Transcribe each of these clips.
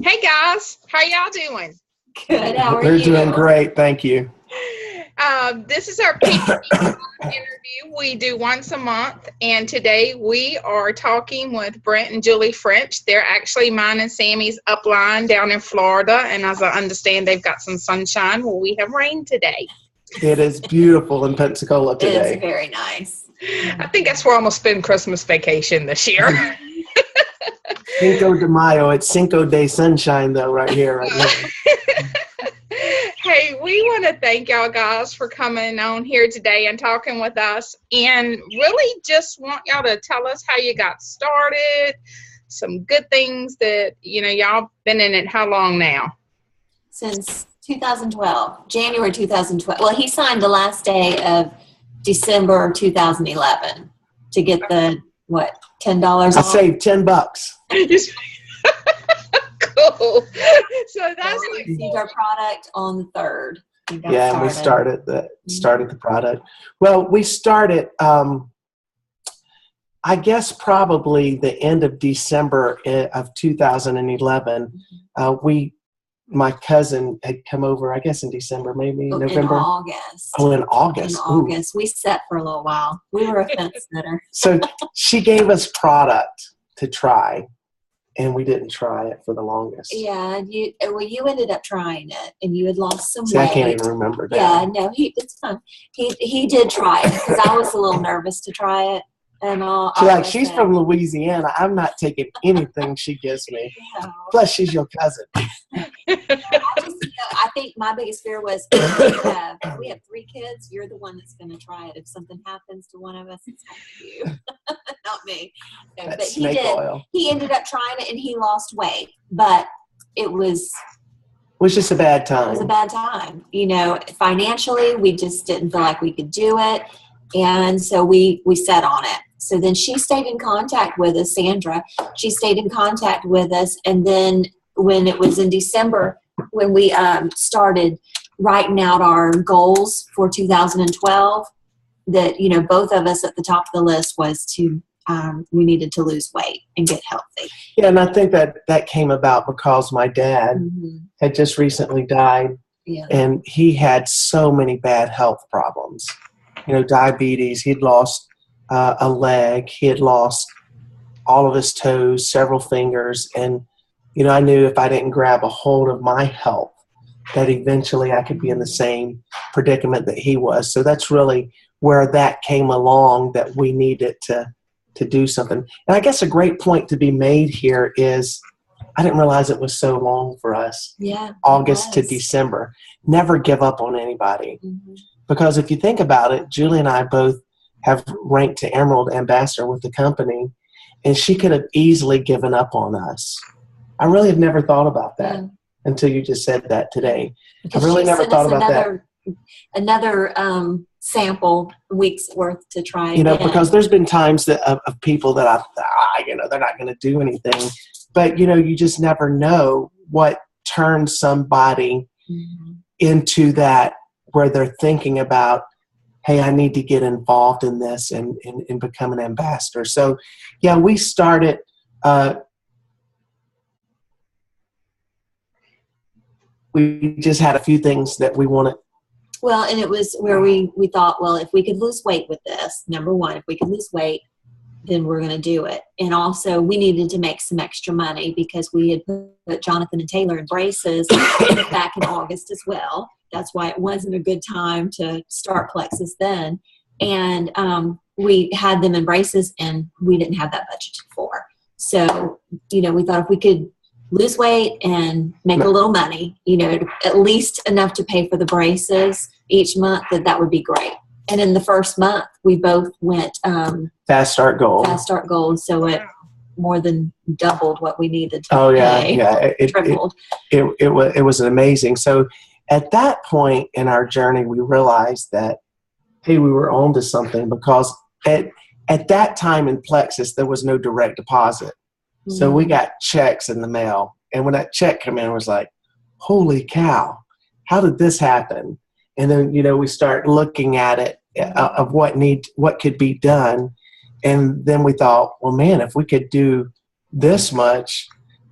Hey guys, how y'all doing? Good. How are They're you? doing great. Thank you. This is our PPL interview we do once a month, and today we are talking with Brent and Julie French. They're actually mine and Sammy's upline down in Florida, and as I understand, they've got some sunshine. Well, we have rain today. It is beautiful in Pensacola today. It's very nice. I think that's where I'm going to spend Christmas vacation this year. Cinco de Mayo. It's Cinco de Sunshine, though, right here, right now. Hey, we want to thank y'all guys for coming on here today and talking with us, and really just want y'all to tell us how you got started, some good things that, y'all been in it how long now? Since 2012, January 2012. Well, he signed the last day of December 2011 to get the, $10 off? I saved $10. Cool. So that's we received our product on the 3rd. Yeah, and we started the product. Well, we started, I guess, probably the end of December of 2011. My cousin had come over, I guess, in December, maybe November. In August. Oh, in August. In August. We sat for a little while. We were a fence sitter. So she gave us product to try, and we didn't try it for the longest. Yeah, you ended up trying it, and you had lost some See, weight. I can't even remember that. Yeah, no, it's fun. He did try it because I was a little nervous to try it. And she's from Louisiana. I'm not taking anything she gives me. No. Plus, she's your cousin. I think my biggest fear was we have 3 kids. You're the one that's going to try it. If something happens to one of us, it's going to be you, not me. No, but he did. Oil. He ended up trying it, and he lost weight. But it was just a bad time. It was a bad time. Financially, we just didn't feel like we could do it. And so we set on it. So then she stayed in contact with us, Sandra. She stayed in contact with us. And then when it was in December, when we started writing out our goals for 2012, that, both of us at the top of the list was we needed to lose weight and get healthy. Yeah, and I think that came about because my dad had just recently died. Yeah. And he had so many bad health problems. Diabetes. He'd lost a leg. He had lost all of his toes, several fingers. And, I knew if I didn't grab a hold of my health, that eventually I could be in the same predicament that he was. So that's really where that came along, that we needed to do something. And I guess a great point to be made here is I didn't realize it was so long for us. Yeah. August to December. Never give up on anybody. Mm-hmm. Because if you think about it, Julie and I both have ranked to Emerald Ambassador with the company, and she could have easily given up on us. I really have never thought about that until you just said that today. Because I really never thought about that. Another sample week's worth to try. Because there's been times that of people that I thought, they're not going to do anything. But, you just never know what turns somebody into that, where they're thinking about, hey, I need to get involved in this and become an ambassador. So, yeah, we started we just had a few things that we wanted. Well, and it was where we thought, well, if we could lose weight with this, number one, if we could lose weight, then we're going to do it. And also we needed to make some extra money because we had put Jonathan and Taylor in braces back in August as well. That's why it wasn't a good time to start Plexus then. And we had them in braces, and we didn't have that budgeted for. So, we thought if we could lose weight and make a little money, at least enough to pay for the braces each month, that would be great. And in the first month, we both went Fast Start Gold. So it more than doubled what we needed to pay. Yeah. Tripled. It was amazing. So at that point in our journey, we realized that, hey, we were on to something, because at that time in Plexus, there was no direct deposit. So we got checks in the mail. And when that check came in, it was like, holy cow, how did this happen? And then, we start looking at it of what could be done. And then we thought, well, man, if we could do this much,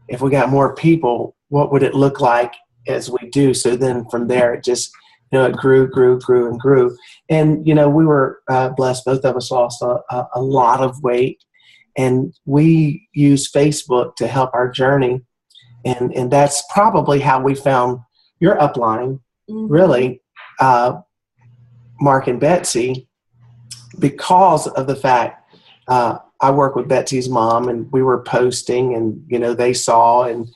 if we got more people, what would it look like as we do. So then from there, it just, it grew, and grew. And, we were blessed. Both of us lost a lot of weight. And we use Facebook to help our journey. And that's probably how we found your upline, really, Mark and Betsy, because of the fact I work with Betsy's mom, and we were posting, and, they saw, and,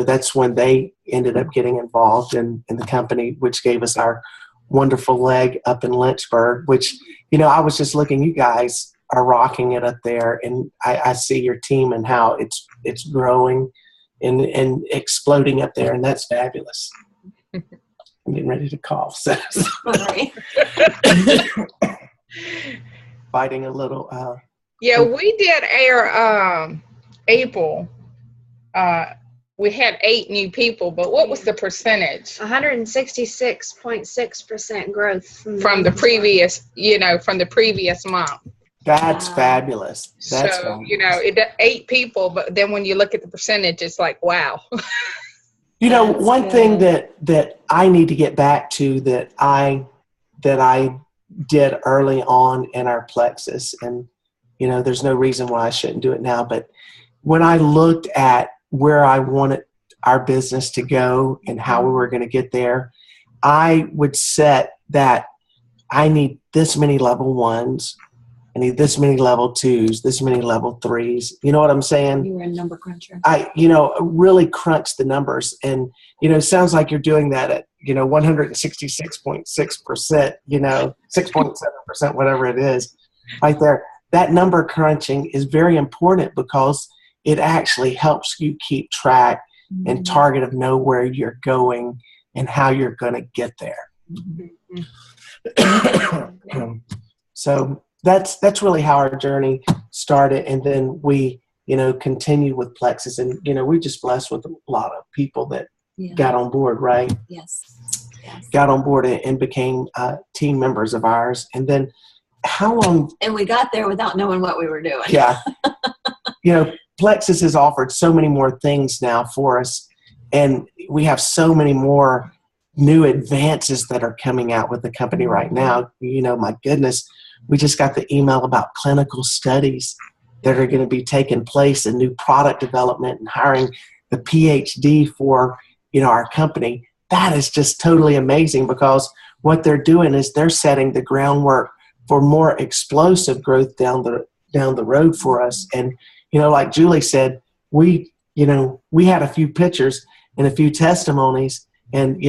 that's when they ended up getting involved in the company, which gave us our wonderful leg up in Lynchburg, which, I was just looking, you guys are rocking it up there, and I see your team and how it's growing and exploding up there, and that's fabulous. I'm getting ready to cough. So. Sorry. Fighting a little. Yeah, we did air April. We had 8 new people, but what was the percentage? 166.6% growth from the previous, from the previous month. That's fabulous. That's so, fabulous. 8 people, but then when you look at the percentage, it's like, wow. One thing that I need to get back to that I did early on in our Plexus, and there's no reason why I shouldn't do it now, but when I looked at where I wanted our business to go and how we were going to get there, I would set that I need this many level 1s, I need this many level 2s, this many level 3s. You know what I'm saying? You were a number cruncher. I really crunched the numbers, and it sounds like you're doing that at 166.6%, 6.7%, whatever it is, right there. That number crunching is very important because it actually helps you keep track and target of know where you're going and how you're going to get there. So that's really how our journey started, and then we continued with Plexus, and we're just blessed with a lot of people that got on board, right? Yes. Got on board and became team members of ours. And then how long? And we got there without knowing what we were doing. Yeah. Plexus has offered so many more things now for us, and we have so many more new advances that are coming out with the company right now. My goodness, we just got the email about clinical studies that are going to be taking place, and new product development, and hiring the PhD for our company. That is just totally amazing, because what they're doing is they're setting the groundwork for more explosive growth down the road for us. And like Julie said, we had a few pictures and a few testimonies, and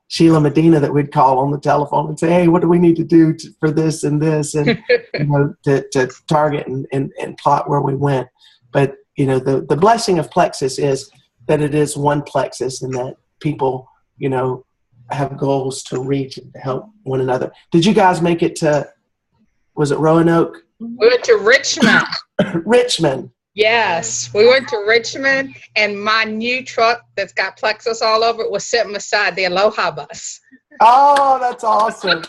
Sheila Medina that we'd call on the telephone and say, hey, what do we need to do for this and this, and to target and plot where we went. But the blessing of Plexus is that it is one Plexus, and that people have goals to reach and to help one another. Did you guys make it to, was it Roanoke? We went to Richmond. Richmond. Yes, we went to Richmond, and my new truck that's got Plexus all over it was sitting beside the Aloha bus. Oh, that's awesome.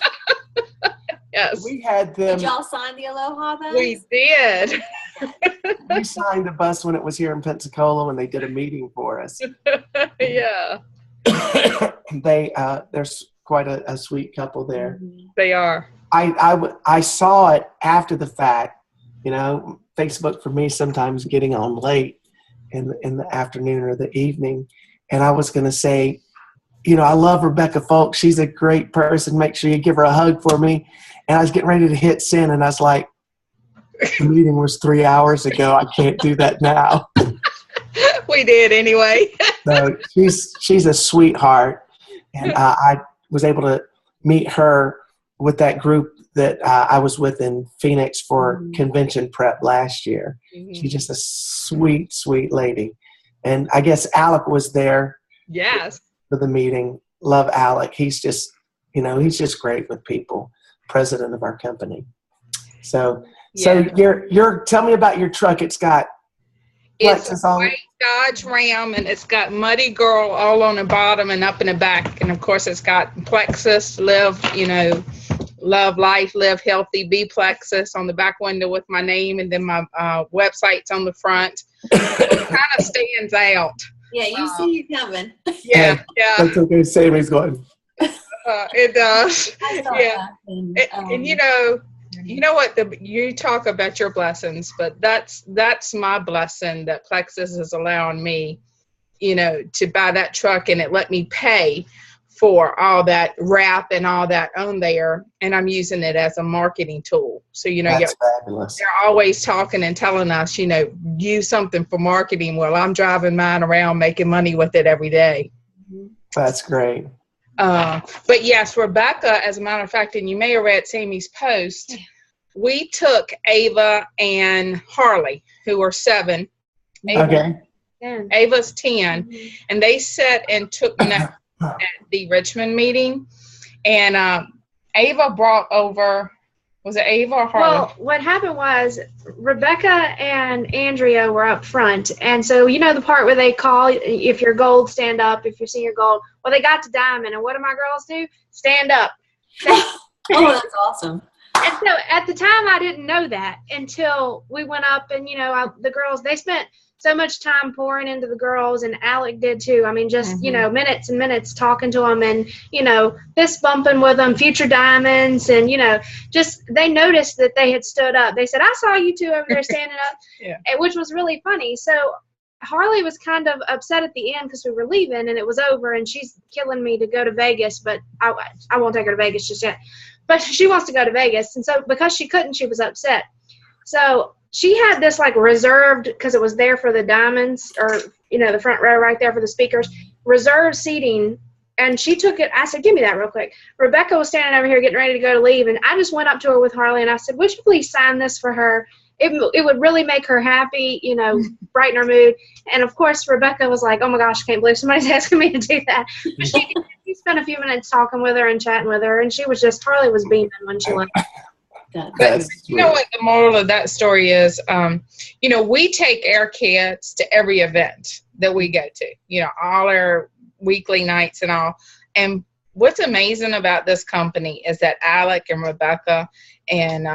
Yes. We had them. Did y'all sign the Aloha bus? We did. We signed the bus when it was here in Pensacola, when they did a meeting for us. Yeah. There's quite a sweet couple there. They are. I saw it after the fact. Facebook for me sometimes getting on late in the afternoon or the evening, and I was going to say, I love Rebecca Folk. She's a great person. Make sure you give her a hug for me. And I was getting ready to hit send, and I was like, the meeting was 3 hours ago. I can't do that now. We did anyway. So she's a sweetheart, and I was able to meet her with that group that I was with in Phoenix for convention prep last year. She's just a sweet, sweet lady. And I guess Alec was there. Yes. For the meeting. Love Alec. He's just great with people. President of our company. So you're tell me about your truck. It's got Plexus on it. Dodge Ram, and it's got Muddy Girl all on the bottom and up in the back, and of course it's got Plexus, love life, live healthy, be Plexus on the back window with my name, and then my website's on the front. It kind of stands out. Yeah, you see you coming. Yeah, yeah. That's okay. Sammy's going. It does. I saw Yeah. that. And, And you know what? You talk about your blessings, but that's my blessing that Plexus is allowing me, to buy that truck, and it let me pay for all that wrap and all that on there, and I'm using it as a marketing tool. So That's fabulous. they're always talking and telling us, use something for marketing. Well, I'm driving mine around making money with it every day. That's great. But yes, Rebecca, as a matter of fact, and you may have read Sammy's post, we took Ava and Harley, who are 7. Okay. Ava's 10, and they sat and took notes at the Richmond meeting. And Ava brought over, was it Ava or Harley? Well, what happened was Rebecca and Andrea were up front. And so, the part where they call, if you're gold, stand up. If you're senior gold. Well, they got to diamond. And what do my girls do? Stand up. oh, that's awesome. And so at the time, I didn't know that until we went up and, the girls, they spent so much time pouring into the girls, and Alec did too. I mean, just, minutes and minutes talking to them and, fist bumping with them, future diamonds. And, just they noticed that they had stood up. They said, I saw you two over there standing up, which was really funny. So Harley was kind of upset at the end because we were leaving and it was over, and she's killing me to go to Vegas, but I won't take her to Vegas just yet. But she wants to go to Vegas. And so because she couldn't, she was upset. So she had this reserved, because it was there for the diamonds, or, the front row right there for the speakers, reserved seating. And she took it. I said, give me that real quick. Rebecca was standing over here getting ready to go to leave. And I just went up to her with Harley and I said, would you please sign this for her? It would really make her happy, brighten her mood. And of course, Rebecca was like, oh my gosh, I can't believe somebody's asking me to do that. But she spent a few minutes talking with her and chatting with her. And Harley was beaming when she left. But you know what the moral of that story is? We take our kids to every event that we go to, all our weekly nights and all. And what's amazing about this company is that Alec and Rebecca and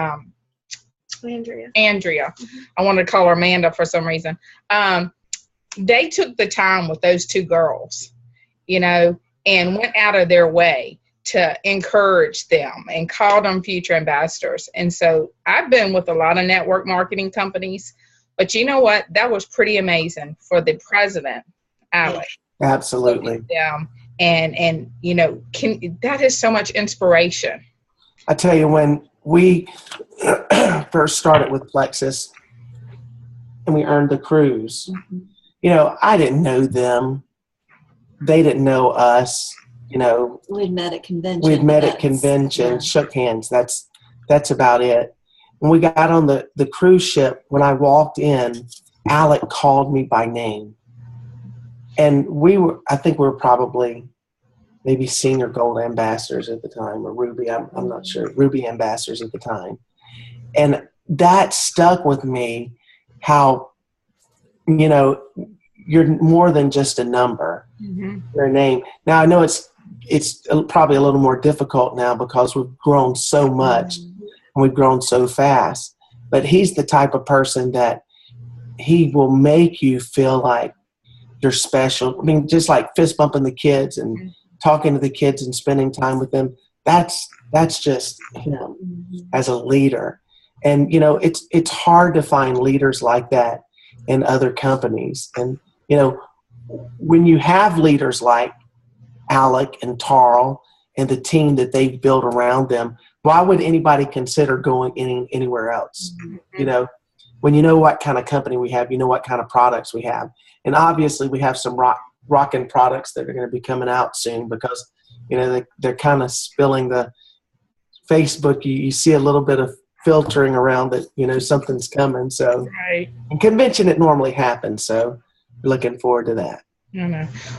Andrea, I wanted to call her Amanda for some reason. They took the time with those 2 girls, and went out of their way to encourage them and call them future ambassadors. And so I've been with a lot of network marketing companies, but you know what? That was pretty amazing for the president, Alec. Absolutely. And that is so much inspiration. I tell you, when we first started with Plexus and we earned the cruise, I didn't know them. They didn't know us. We'd met at convention. Shook hands. That's about it. When we got on the cruise ship, when I walked in, Alec called me by name. And I think we were probably maybe senior gold ambassadors at the time, or ruby, I'm not sure, ruby ambassadors at the time. And that stuck with me, how, you're more than just a number, your name. Now I know it's probably a little more difficult now because we've grown so much and we've grown so fast, but he's the type of person that he will make you feel like you're special. I mean, just like fist bumping the kids and talking to the kids and spending time with them. That's just him as a leader. And, it's hard to find leaders like that in other companies. And, when you have leaders like Alec and Tarl and the team that they've built around them, why would anybody consider going anywhere else? When you know what kind of company we have, you know what kind of products we have. And obviously we have some rocking products that are going to be coming out soon because, they're kind of spilling the Facebook. You see a little bit of filtering around that, something's coming. So right. In convention, it normally happens. So looking forward to that.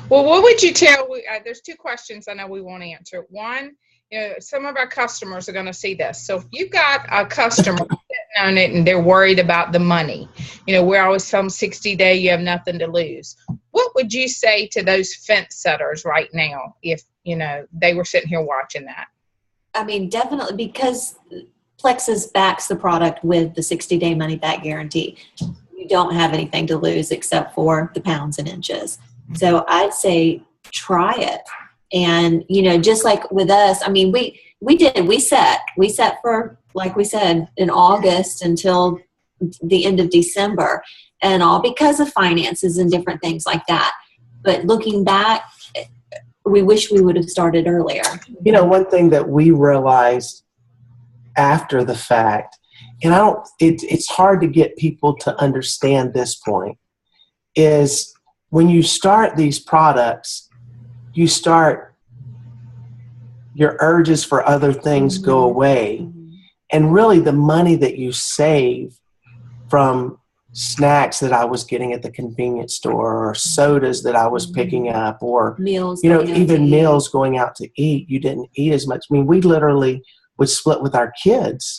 Well, what would you tell? There's 2 questions I know we want to answer. One, some of our customers are going to see this. So if you've got a customer sitting on it and they're worried about the money, we're always some 60-day, you have nothing to lose. What would you say to those fence setters right now if, they were sitting here watching that? I mean, definitely, because Plexus backs the product with the 60-day money back guarantee. You don't have anything to lose except for the pounds and inches. So I'd say try it. And, just like with us, I mean, we set for, like we said, in August until the end of December, and all because of finances and different things like that. But looking back, we wish we would have started earlier. One thing that we realized after the fact, and it's hard to get people to understand this point, is when you start these products, your urges for other things go away. And really the money that you save from snacks that I was getting at the convenience store, or sodas that I was picking up, or meals, even meals going out to eat, you didn't eat as much. I mean, we literally would split with our kids.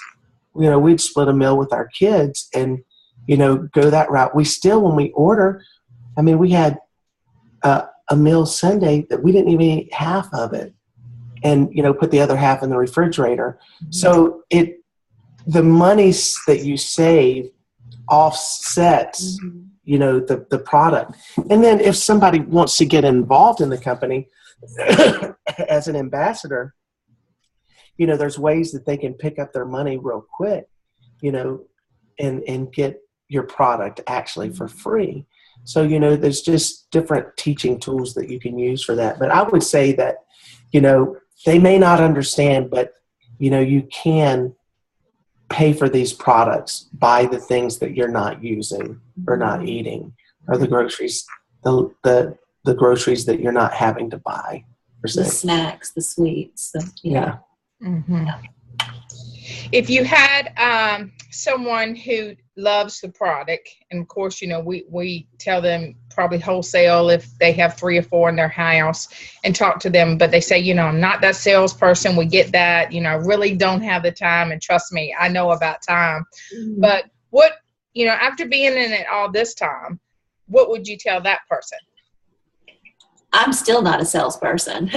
We'd split a meal with our kids and, go that route. We still, when we order, I mean, we had a meal Sunday that we didn't even eat half of it, and, put the other half in the refrigerator. So the money that you save offsets, the product. And then if somebody wants to get involved in the company as an ambassador, there's ways that they can pick up their money real quick, and get your product actually for free. So, there's just different teaching tools that you can use for that. But I would say that, they may not understand, but, you can pay for these products, buy the things that you're not using or not eating, or the groceries, the groceries that you're not having to buy. The snacks, the sweets. Yeah. Mm-hmm. If you had someone who loves the product, and of course, we tell them probably wholesale if they have 3 or 4 in their house, and talk to them, but they say, I'm not that salesperson. We get that, really don't have the time. And trust me, I know about time. Mm-hmm. But what, after being in it all this time, what would you tell that person? I'm still not a salesperson.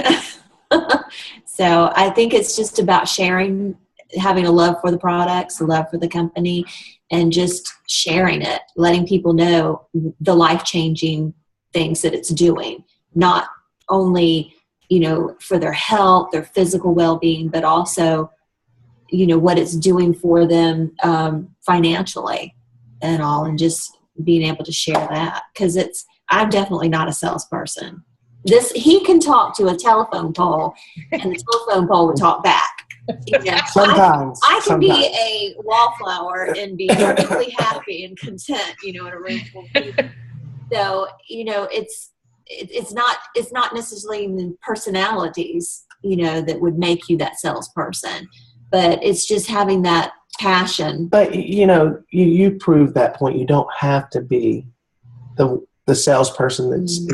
So I think it's just about sharing, having a love for the products, a love for the company, and just sharing it, letting people know the life-changing things that it's doing, not only, for their health, their physical well-being, but also, what it's doing for them financially and all, and just being able to share that. Because I'm definitely not a salesperson. He can talk to a telephone pole, and the telephone pole would talk back. Sometimes I can be a wallflower and be perfectly happy and content, in a room full of people. So, it's not necessarily the personalities, that would make you that salesperson, but it's just having that passion. But you prove that point. You don't have to be the salesperson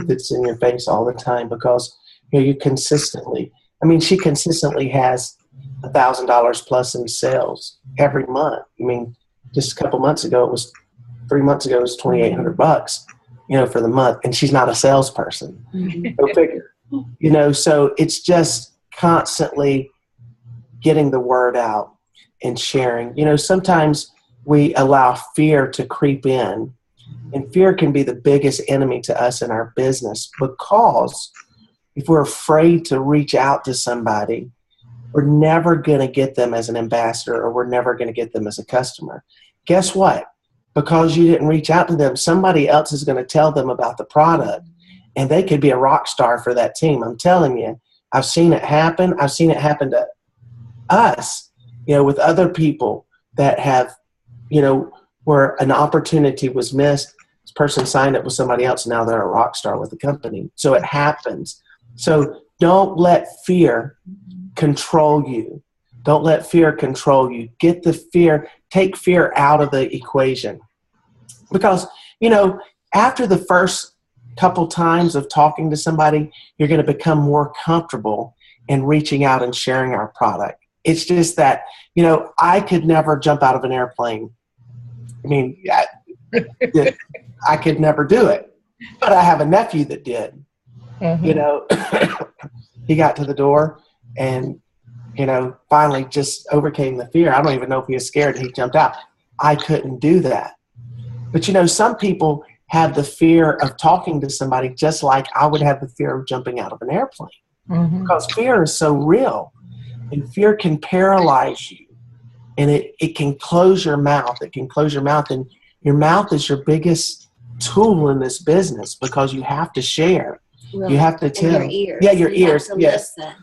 that's in your face all the time, because you consistently. I mean, she consistently has $1,000 plus in sales every month. I mean, just a couple months ago, it was $2,800, for the month, and she's not a salesperson. Go figure. So it's just constantly getting the word out and sharing. Sometimes we allow fear to creep in, and fear can be the biggest enemy to us in our business, because if we're afraid to reach out to somebody, we're never going to get them as an ambassador, or we're never going to get them as a customer. Guess what? Because you didn't reach out to them, somebody else is going to tell them about the product, and they could be a rock star for that team. I'm telling you, I've seen it happen. I've seen it happen to us, with other people that have, where an opportunity was missed. This person signed up with somebody else, and now they're a rock star with the company. So it happens. So don't let fear control you. Don't let fear control you. Take fear out of the equation. Because, after the first couple times of talking to somebody, you're going to become more comfortable in reaching out and sharing our product. It's just that, I could never jump out of an airplane. I mean, I could never do it. But I have a nephew that did. Mm-hmm. He got to the door and, finally just overcame the fear. I don't even know if he was scared. He jumped out. I couldn't do that. But, some people have the fear of talking to somebody just like I would have the fear of jumping out of an airplane. Because fear is so real, and fear can paralyze you, and it can close your mouth. It can close your mouth, and your mouth is your biggest tool in this business because you have to share. Really? You have to tell. Your ears. Yeah, your you ears. Have to Yes. Listen.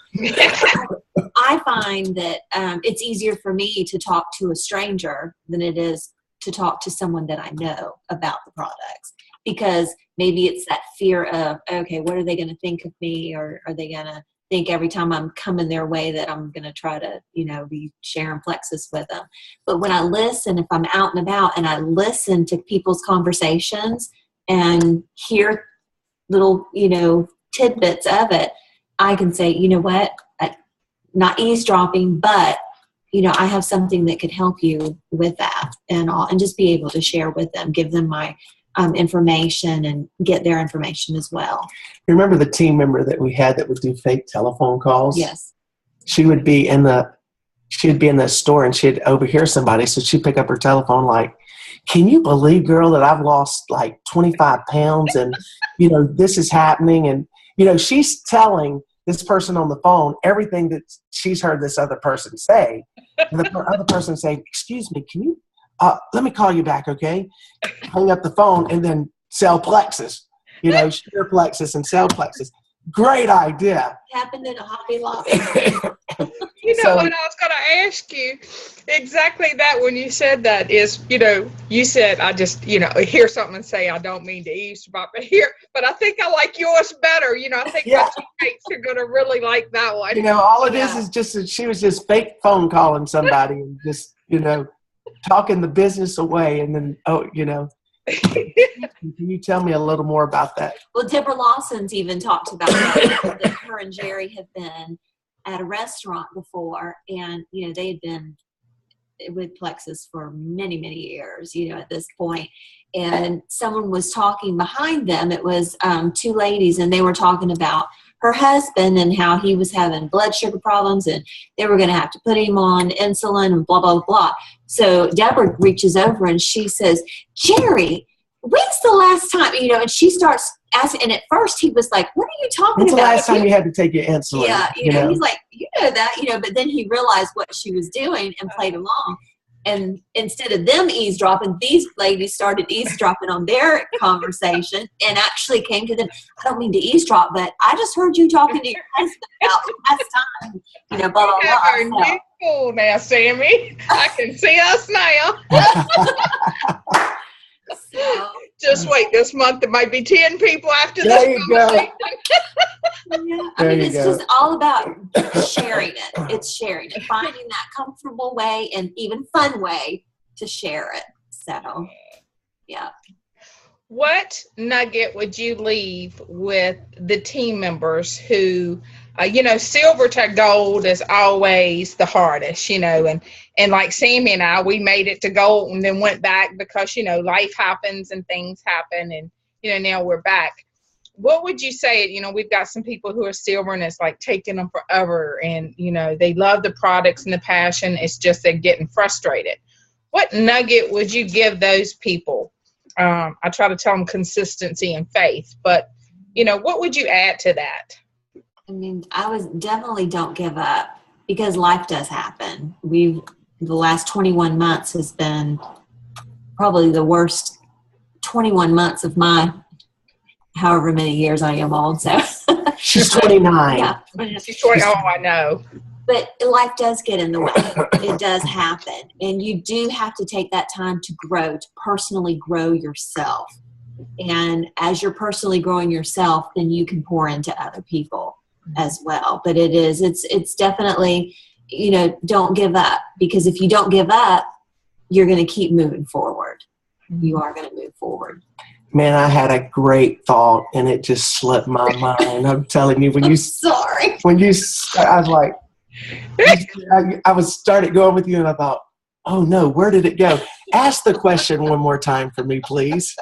I find that it's easier for me to talk to a stranger than it is to talk to someone that I know about the products, because maybe it's that fear of, okay, what are they going to think of me? Or are they going to think every time I'm coming their way that I'm going to try to, be sharing Plexus with them? But when I listen, if I'm out and about and I listen to people's conversations and hear little, tidbits of it, I can say, you know what, not eavesdropping, but I have something that could help you with that, and just be able to share with them, give them my information and get their information as well. Remember the team member that we had that would do fake telephone calls? Yes. She'd be in the store and she'd overhear somebody, so she'd pick up her telephone like, can you believe, girl, that I've lost like 25 pounds and, this is happening. And, she's telling this person on the phone everything that she's heard this other person say. And the other person say, excuse me, can you, let me call you back, okay? Hang up the phone and then sell Plexus. Share Plexus and sell Plexus. Great idea. Happened in a Hobby Lobby. What I was going to ask you, exactly that when you said that is, you said, I just, hear something and say, I don't mean to eavesdrop but I think I like yours better. I think my teammates are going to really like that one. All it is just that she was just fake phone calling somebody and just, talking the business away. And then, can you tell me a little more about that? Well, Deborah Lawson's even talked about that her and Jerry have been at a restaurant before, and they had been with Plexus for many, many years, at this point. And someone was talking behind them. It was two ladies, and they were talking about her husband and how he was having blood sugar problems, and they were going to have to put him on insulin and blah, blah, blah. So Deborah reaches over and she says, Jerry, when's the last time, and she starts asking, and at first he was like, what are you talking When's about? the last time you had to take your insulin? Yeah, he's like, that, but then he realized what she was doing and played along. And instead of them eavesdropping, these ladies started eavesdropping on their conversation and actually came to them. I don't mean to eavesdrop, but I just heard you talking to your husband about last time, blah, blah, blah. New school now, Sammy. I can see us now. So, just wait, this month there might be 10 people after there this you go. yeah, I mean, it's just all about sharing it. It's sharing it, finding that comfortable way and even fun way to share it. So, yeah. What nugget would you leave with the team members who, silver to gold is always the hardest, and like Sammy and I, we made it to gold and then went back because, life happens and things happen and, now we're back. What would you say, we've got some people who are silver and it's like taking them forever and, they love the products and the passion. It's just they're getting frustrated. What nugget would you give those people? I try to tell them consistency and faith, but, what would you add to that? I mean, definitely don't give up, because life does happen. The last 21 months has been probably the worst 21 months of my however many years I am old. So she's 29. Yeah. She's 20. Oh, I know. But life does get in the way. It does happen. And you do have to take that time to grow, to personally grow yourself. And as you're personally growing yourself, then you can pour into other people as well. But it's definitely, don't give up, because if you don't give up, you're going to keep moving forward. You are going to move forward. Man, I had a great thought and it just slipped my mind. I'm telling you, I was like, I started going with you and I thought, oh no, where did it go? Ask the question one more time for me, please.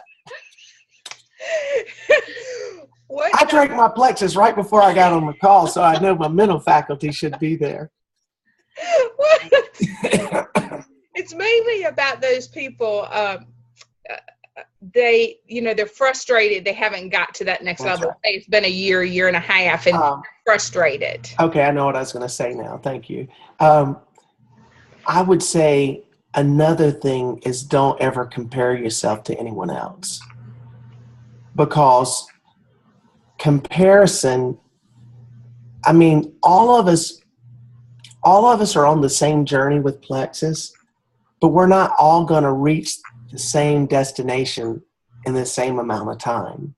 I drank my Plexus right before I got on the call, so I know my mental faculty should be there. It's mainly about those people. they're frustrated. They haven't got to that next level. Right. It's been a year and a half, and frustrated. Okay, I know what I was going to say now. Thank you. I would say another thing is don't ever compare yourself to anyone else, because comparison, I mean, all of us are on the same journey with Plexus, but we're not all going to reach the same destination in the same amount of time.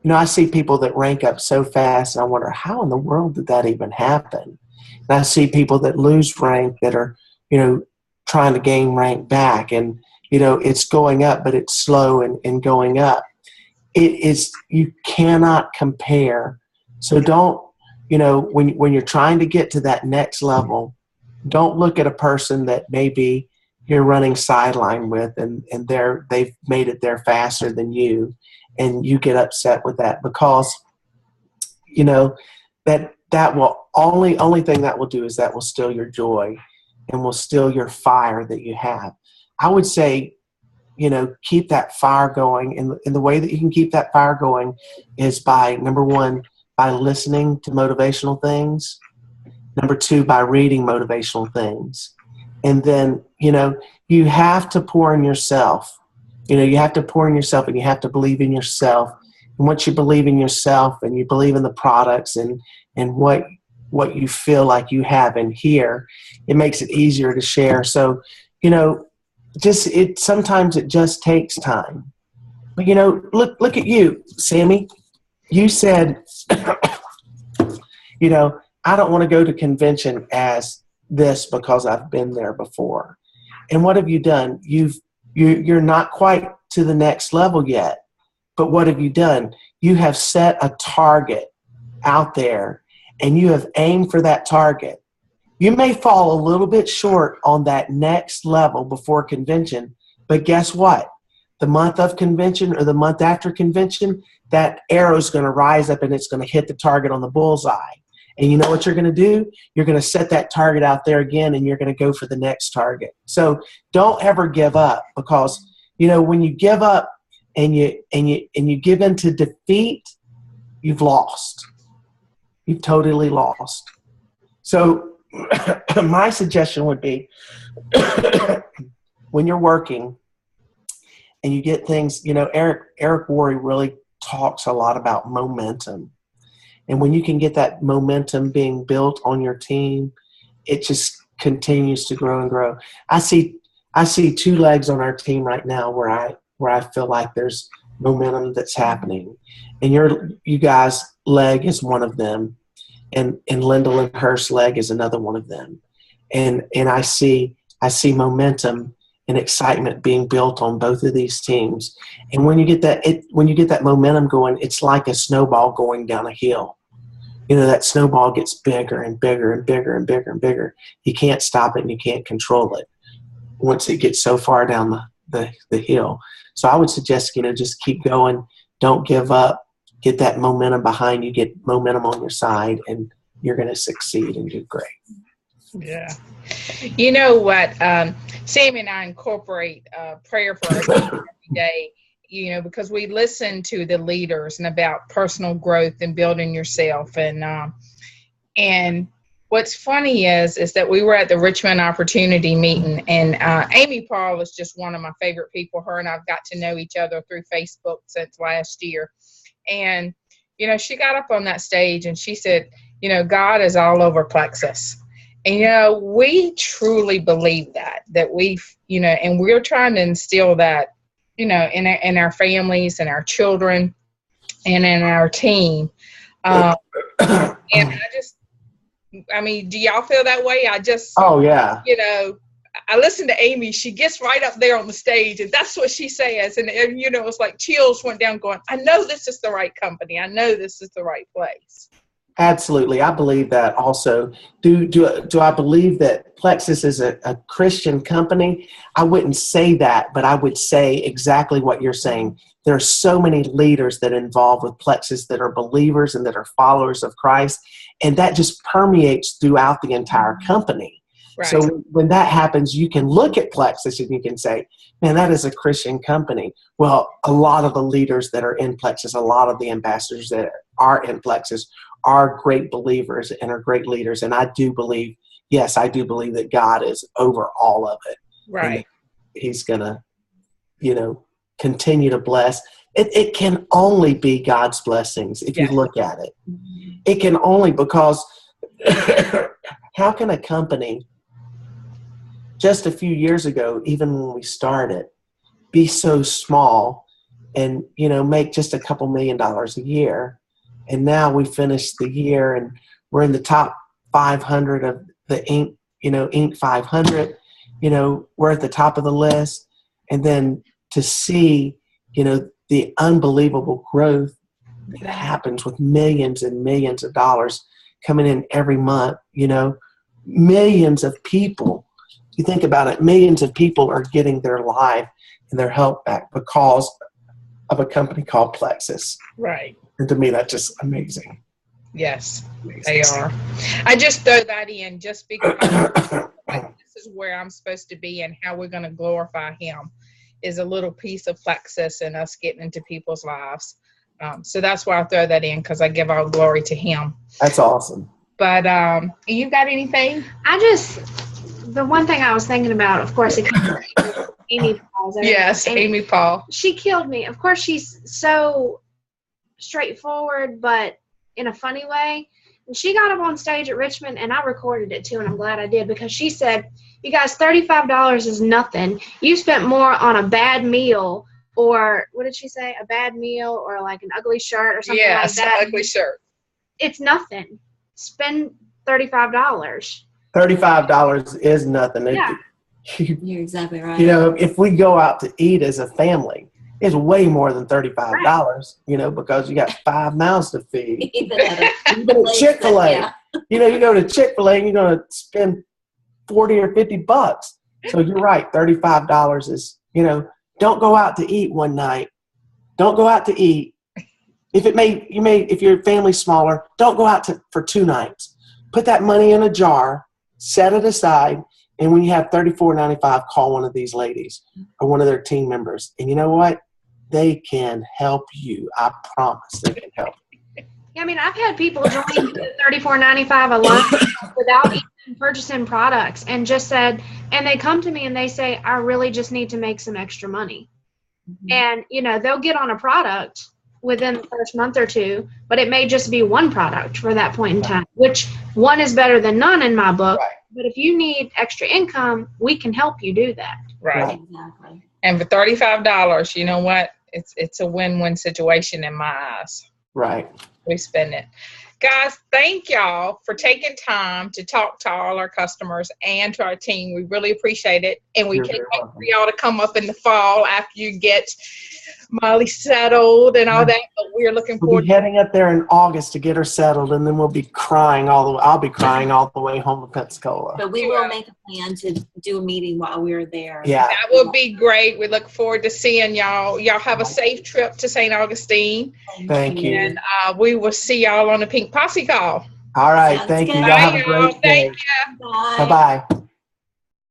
You know, I see people that rank up so fast, and I wonder, how in the world did that even happen? And I see people that lose rank that are, trying to gain rank back, and, it's going up, but it's slow and going up. You cannot compare. So don't, when you're trying to get to that next level, don't look at a person that maybe you're running sideline with, and they've made it there faster than you, and you get upset with that, because that will only thing that will do is that will steal your joy and will steal your fire that you have. I would say, keep that fire going, and the way that you can keep that fire going is by, number one, by listening to motivational things. Number two, by reading motivational things. And then, you have to pour in yourself. You have to pour in yourself, and you have to believe in yourself. And once you believe in yourself, and you believe in the products and what you feel like you have in here, it makes it easier to share. So, sometimes it just takes time. But, look at you, Sammy. You said, I don't want to go to convention as this because I've been there before. And what have you done? You're not quite to the next level yet. But what have you done? You have set a target out there, and you have aimed for that target. You may fall a little bit short on that next level before convention, but guess what? The month of convention or the month after convention, that arrow is going to rise up, and it's going to hit the target on the bullseye. And you know what you're going to do? You're going to set that target out there again, and you're going to go for the next target. So don't ever give up, because, when you give up and you give in to defeat, you've lost. You've totally lost. So my suggestion would be, when you're working and you get things, Eric Worre really talks a lot about momentum. And when you can get that momentum being built on your team, it just continues to grow and grow. I see 2 legs on our team right now where I feel like there's momentum that's happening. And you guys' leg is one of them. And Lyndall and Hurst's leg is another one of them. And I see momentum and excitement being built on both of these teams. And when you get that momentum going, it's like a snowball going down a hill. That snowball gets bigger and bigger and bigger and bigger and bigger. You can't stop it, and you can't control it once it gets so far down the hill. So I would suggest, just keep going. Don't give up. Get that momentum behind you. Get momentum on your side, and you're going to succeed and do great. Yeah. You know what? Sammy and I incorporate prayer for our team every day, because we listen to the leaders and about personal growth and building yourself. And what's funny is that we were at the Richmond Opportunity meeting, and Amy Paul is just one of my favorite people. Her and I've got to know each other through Facebook since last year. And, she got up on that stage and she said, God is all over Plexus. And, we truly believe that we've, and we're trying to instill that, in our families and our children and in our team. And do y'all feel that way? Oh, yeah. I listen to Amy. She gets right up there on the stage, and that's what she says. And it's like chills went down going, I know this is the right company. I know this is the right place. Absolutely. I believe that also. Do I believe that Plexus is a Christian company? I wouldn't say that, but I would say exactly what you're saying. There are so many leaders that are involved with Plexus that are believers and that are followers of Christ, and that just permeates throughout the entire company. Right. So when that happens, you can look at Plexus and you can say, man, that is a Christian company. Well, a lot of the leaders that are in Plexus, a lot of the ambassadors that are in Plexus are great believers and are great leaders. And I do believe, yes, I do believe that God is over all of it. Right. He's going to, continue to bless. It can only be God's blessings if you look at it. It can only, because how can a company just a few years ago, even when we started, be so small and, make just a couple $1 million a year. And now we finished the year and we're in the top 500 of the Inc. 500, we're at the top of the list. And then to see, the unbelievable growth that happens with millions and millions of dollars coming in every month, millions of people. You think about it, millions of people are getting their life and their health back because of a company called Plexus. Right. And to me, that's just amazing. Yes, they are. I just throw that in just because this is where I'm supposed to be, and how we're going to glorify him is a little piece of Plexus and us getting into people's lives. So that's why I throw that in, because I give all glory to him. That's awesome. But you got anything? The one thing I was thinking about, of course, it Amy Paul. Yes, Amy Paul. She killed me. Of course, she's so straightforward, but in a funny way. And she got up on stage at Richmond, and I recorded it too, and I'm glad I did, because she said, you guys, $35 is nothing. You spent more on a bad meal, or what did she say? A bad meal, or like an ugly shirt or something like that. Yes, ugly shirt. It's nothing. Spend $35. $35 is nothing. Yeah. You're exactly right. If we go out to eat as a family, it's way more than $35, because you got 5 mouths to feed. Even at Chick-fil-A. Yeah. You go to Chick-fil-A and you're going to spend $40 or $50. So you're right. $35 is, don't go out to eat one night. Don't go out to eat. If your family's smaller, don't go out for 2 nights. Put that money in a jar, set it aside, and when you have $34.95, call one of these ladies or one of their team members. And you know what? They can help you. I promise they can help you. Yeah, I mean, I've had people join $34.95 a month without even purchasing products, and they come to me and they say, I really just need to make some extra money. Mm-hmm. And, they'll get on a product within the first month or two, but it may just be one product for that point in time, which one is better than none in my book. Right. But if you need extra income, we can help you do that. Right. Exactly. And for $35, you know what? It's a win-win situation in my eyes. Right. We spend it. Guys, thank y'all for taking time to talk to all our customers and to our team. We really appreciate it. And we can't wait for y'all to come up in the fall after you get Molly settled and all that. But we're looking forward. We'll be heading up there in August to get her settled, and then we'll be crying I'll be crying all the way home to Pensacola. But we will make a plan to do a meeting while we're there. Yeah. That would be great. We look forward to seeing y'all. Y'all have a safe trip to St. Augustine. Thank you. And we will see y'all on the Pink Posse call. All right. Sounds thank you. good. Y'all have a great day. Thank you. Bye. Bye-bye.